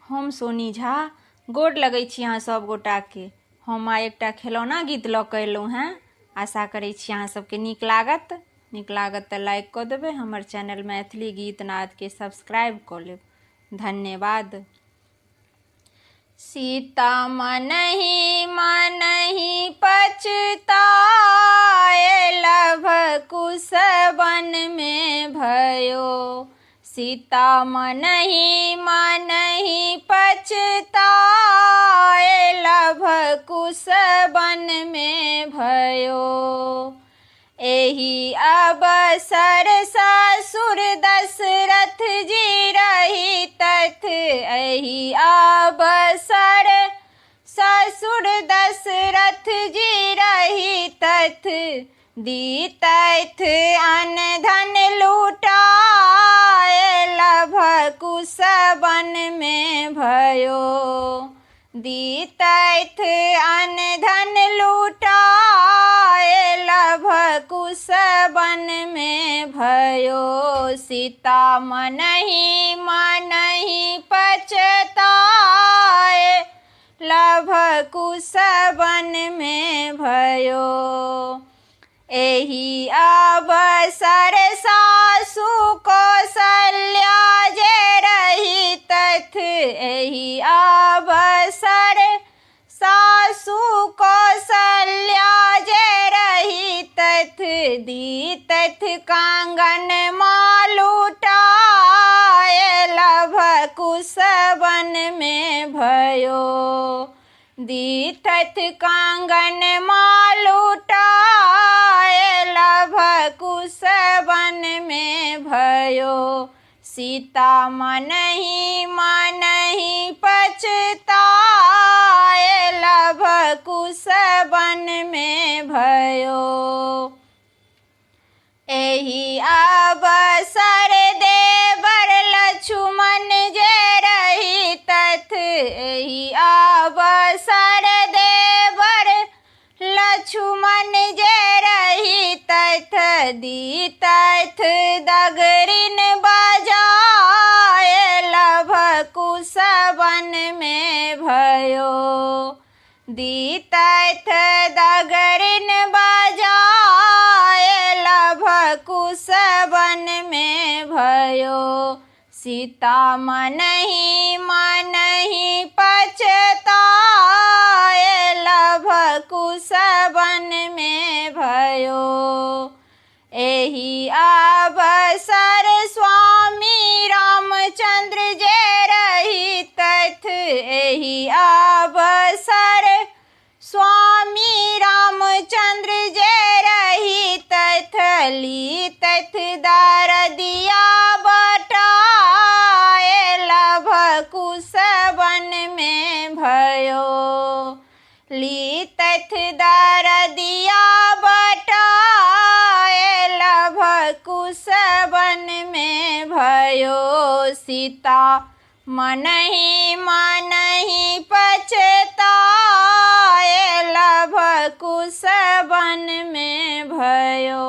हम सोनी झा गोड़ लगै छी अहाँ सब गोटाके। हम आइ एकटा खेलौना गीत लऽ कऽ अयलहुँ हेँ। आशा करै छी अहाँ सबके नीक लागत तऽ लाइक कऽ देबै। हमर चैनल मैथिली गीत नादके सब्सक्राइब कऽ लेब। धन्यवाद। सीता मनहि मनहि पछताए, लभ कुश वन में भयो। सीता मनहि मनहि पछताए, लभ कुश वन में भयो। एहि अवसर ससुर दशरथ जी रहितथ, एहि अवसर ससुर दशरथ जी रहितथ। दीतथ अन्न धन लुटाए, लभ कुश वन में भयो। दीतथ अन्न धन लुटाए, लभ कुश वन में भयो। सीता मनहि मनहि पछताए, लभ कुश वन में भयो। एहि अवसर सासु कौशल्या जे रहितथ, एहि अवसर सासु कौशल्या जे रहितथ। दीतथ कांगन माँ लुटाए, लभ कुश वन में भयो। दीतथ कांगन माँ लुटाए, लभ कुश वन में भयो। सीता मनहि मनहि पछताए, लभ कुश वन में भयो। एहि अवसर देवर लक्ष्मण जे रहितथ, एहि अवसर देवर लक्ष्मण जे रहितथ। दीतथ डगरिन बजाए, लभ कुश वन में भयो। दीतथ डगरिन बजाए, लभ कुश वन में भयो। सीता मनहि मनहि पछताए, लभ कुश वन में भयो। एहि अवसर स्वामी रामचंद्र जे रहितथ, एहि अवसर स्वामी रामचंद्र जे रहितथ। लीतथ दरदिया बटाए, लभ कुश वन में भयो। लीतथ दरदिया बटाए, लभ कुश वन में भयो। सीता मनहि मनहि पछताए, लभ कुश वन में भयो।